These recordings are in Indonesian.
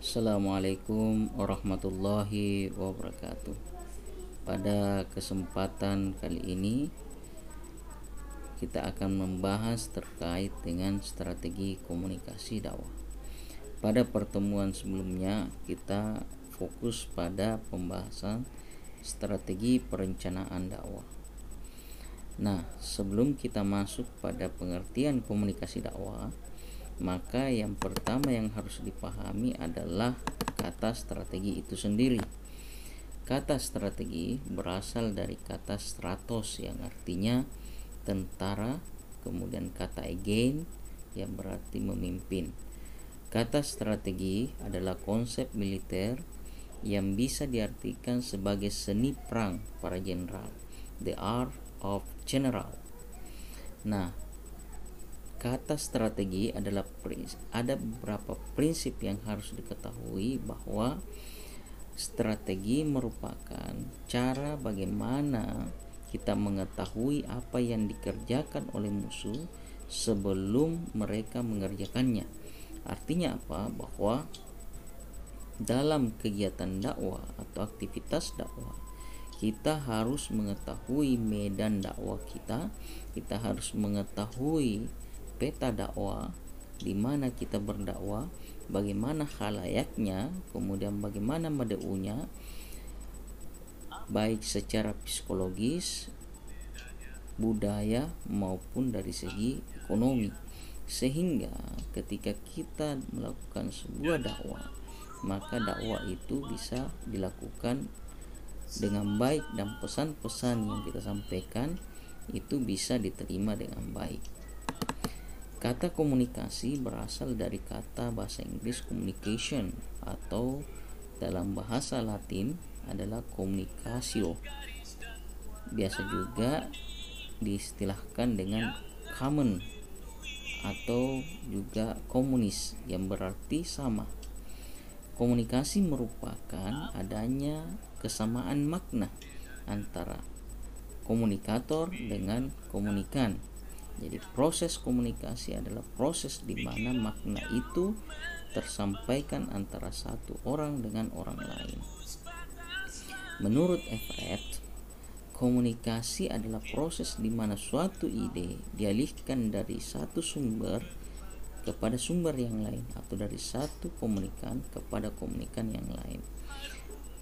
Assalamualaikum warahmatullahi wabarakatuh. Pada kesempatan kali ini kita akan membahas terkait dengan strategi komunikasi dakwah. Pada pertemuan sebelumnya kita fokus pada pembahasan strategi perencanaan dakwah. Nah, sebelum kita masuk pada pengertian komunikasi dakwah, maka yang pertama yang harus dipahami adalah kata strategi itu sendiri. Kata strategi berasal dari kata stratos yang artinya tentara, kemudian kata again yang berarti memimpin. Kata strategi adalah konsep militer yang bisa diartikan sebagai seni perang para jenderal, the art of general. Nah, kata strategi adalah ada beberapa prinsip yang harus diketahui, bahwa strategi merupakan cara bagaimana kita mengetahui apa yang dikerjakan oleh musuh sebelum mereka mengerjakannya. Artinya apa? Bahwa dalam kegiatan dakwah atau aktivitas dakwah, kita harus mengetahui medan dakwah kita harus mengetahui peta dakwah, di mana kita berdakwah, bagaimana khalayaknya, kemudian bagaimana mad'unya, baik secara psikologis, budaya maupun dari segi ekonomi, sehingga ketika kita melakukan sebuah dakwah, maka dakwah itu bisa dilakukan dengan baik dan pesan-pesan yang kita sampaikan itu bisa diterima dengan baik. Kata komunikasi berasal dari kata bahasa Inggris communication, atau dalam bahasa Latin adalah communicatio. Biasa juga diistilahkan dengan common atau juga komunis yang berarti sama. Komunikasi merupakan adanya kesamaan makna antara komunikator dengan komunikan. Jadi proses komunikasi adalah proses di mana makna itu tersampaikan antara satu orang dengan orang lain. Menurut Everett, komunikasi adalah proses di mana suatu ide dialihkan dari satu sumber kepada sumber yang lain, atau dari satu komunikan kepada komunikan yang lain.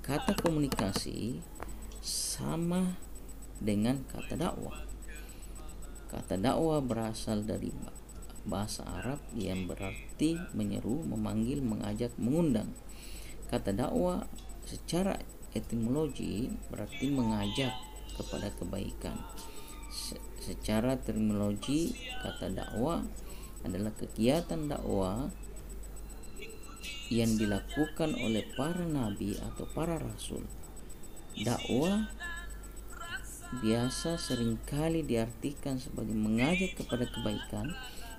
Kata komunikasi sama dengan kata dakwah. Kata dakwah berasal dari bahasa Arab yang berarti menyeru, memanggil, mengajak, mengundang. Kata dakwah secara etimologi berarti mengajak kepada kebaikan. Secara terminologi, kata dakwah adalah kegiatan dakwah yang dilakukan oleh para nabi atau para rasul. Dakwah biasa seringkali diartikan sebagai mengajak kepada kebaikan,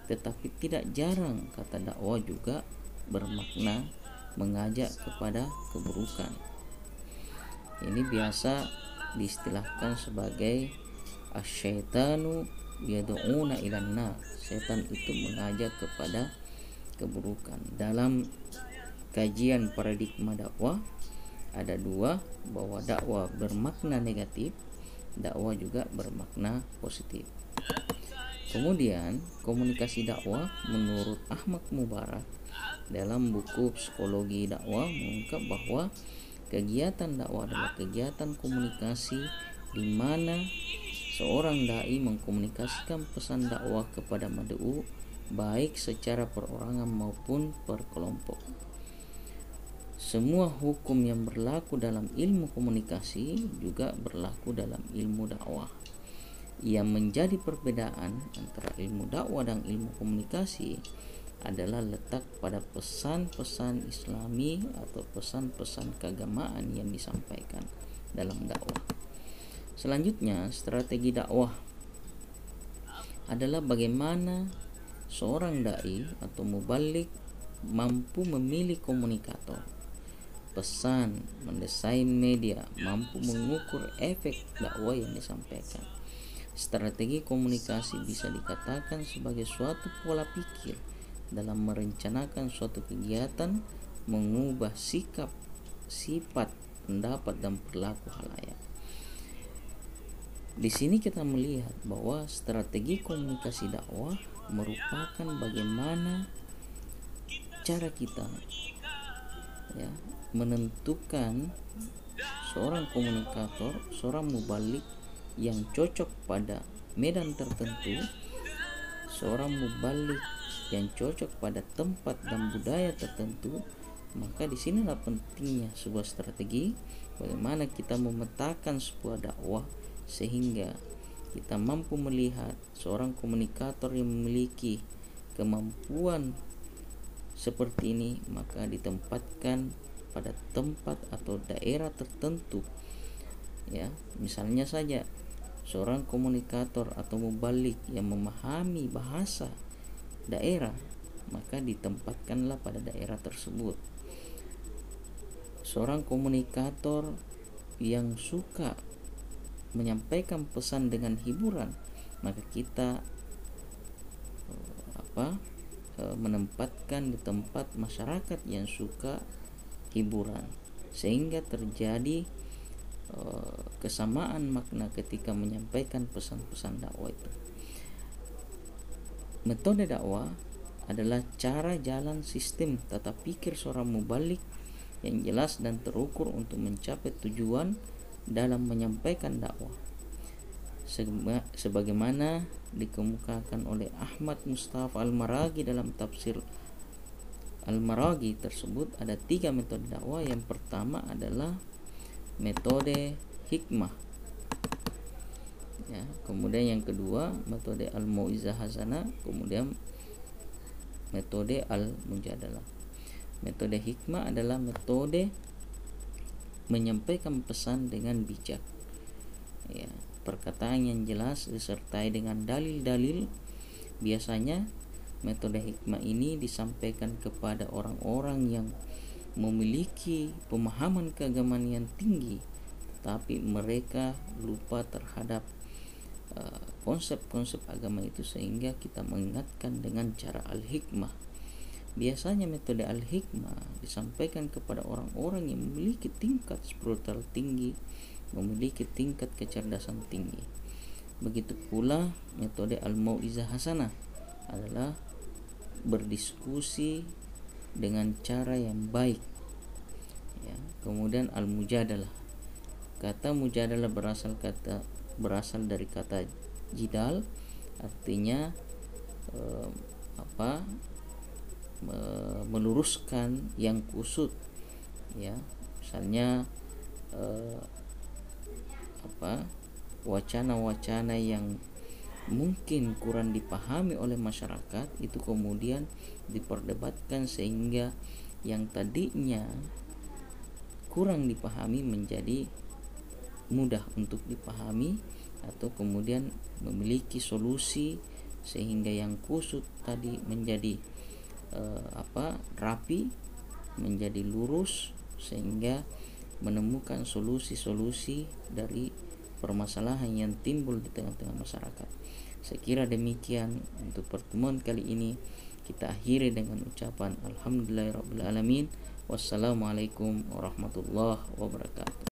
tetapi tidak jarang kata dakwah juga bermakna mengajak kepada keburukan. Ini biasa diistilahkan sebagai asyaitanu yad'una ilan nar. Setan itu mengajak kepada keburukan. Dalam kajian paradigma dakwah ada dua, bahwa dakwah bermakna negatif, dakwah juga bermakna positif. Kemudian komunikasi dakwah menurut Ahmad Mubarak dalam buku Psikologi Dakwah mengungkap bahwa kegiatan dakwah adalah kegiatan komunikasi di mana seorang dai mengkomunikasikan pesan dakwah kepada mad'u, baik secara perorangan maupun per kelompok. Semua hukum yang berlaku dalam ilmu komunikasi juga berlaku dalam ilmu dakwah. Yang menjadi perbedaan antara ilmu dakwah dan ilmu komunikasi adalah letak pada pesan-pesan Islami atau pesan-pesan keagamaan yang disampaikan dalam dakwah. Selanjutnya, strategi dakwah adalah bagaimana seorang dai atau muballigh mampu memilih komunikator, pesan, mendesain media, mampu mengukur efek dakwah yang disampaikan. Strategi komunikasi bisa dikatakan sebagai suatu pola pikir dalam merencanakan suatu kegiatan mengubah sikap, sifat, pendapat dan perilaku khalayak. Di sini kita melihat bahwa strategi komunikasi dakwah merupakan bagaimana cara kita ya menentukan seorang komunikator, seorang mubalik yang cocok pada medan tertentu, seorang mubalik yang cocok pada tempat dan budaya tertentu. Maka di sinilah pentingnya sebuah strategi, bagaimana kita memetakan sebuah dakwah sehingga kita mampu melihat seorang komunikator yang memiliki kemampuan seperti ini, maka ditempatkan pada tempat atau daerah tertentu. Ya, misalnya saja seorang komunikator atau mubalik yang memahami bahasa daerah, maka ditempatkanlah pada daerah tersebut. Seorang komunikator yang suka menyampaikan pesan dengan hiburan, maka kita menempatkan di tempat masyarakat yang suka hiburan, sehingga terjadi kesamaan makna ketika menyampaikan pesan-pesan dakwah itu. Metode dakwah adalah cara jalan sistem tata pikir seorang mubalik yang jelas dan terukur untuk mencapai tujuan dalam menyampaikan dakwah. Sebagaimana dikemukakan oleh Ahmad Mustafa Al-Maraghi dalam tafsir Al-Maraghi tersebut, ada 3 metode dakwah. Yang pertama adalah metode hikmah ya, kemudian yang kedua metode al-mau'izah hasanah, kemudian metode al-mujadalah. Metode hikmah adalah metode menyampaikan pesan dengan bijak ya, perkataan yang jelas disertai dengan dalil-dalil. Biasanya metode hikmah ini disampaikan kepada orang-orang yang memiliki pemahaman keagamaan yang tinggi, tapi mereka lupa terhadap konsep-konsep agama itu, sehingga kita mengingatkan dengan cara al-hikmah. Biasanya metode al-hikmah disampaikan kepada orang-orang yang memiliki tingkat spiritual tinggi, memiliki tingkat kecerdasan tinggi. Begitu pula metode al-mau'izah hasanah adalah berdiskusi dengan cara yang baik ya. Kemudian al-mujadalah, kata mujadalah berasal dari kata jidal, artinya meluruskan yang kusut ya. Misalnya wacana-wacana yang mungkin kurang dipahami oleh masyarakat itu kemudian diperdebatkan, sehingga yang tadinya kurang dipahami menjadi mudah untuk dipahami, atau kemudian memiliki solusi sehingga yang kusut tadi menjadi rapi, menjadi lurus, sehingga menemukan solusi-solusi dari permasalahan yang timbul di tengah-tengah masyarakat. Saya kira demikian untuk pertemuan kali ini. Kita akhiri dengan ucapan alhamdulillahirabbil alamin. Wassalamualaikum warahmatullahi wabarakatuh.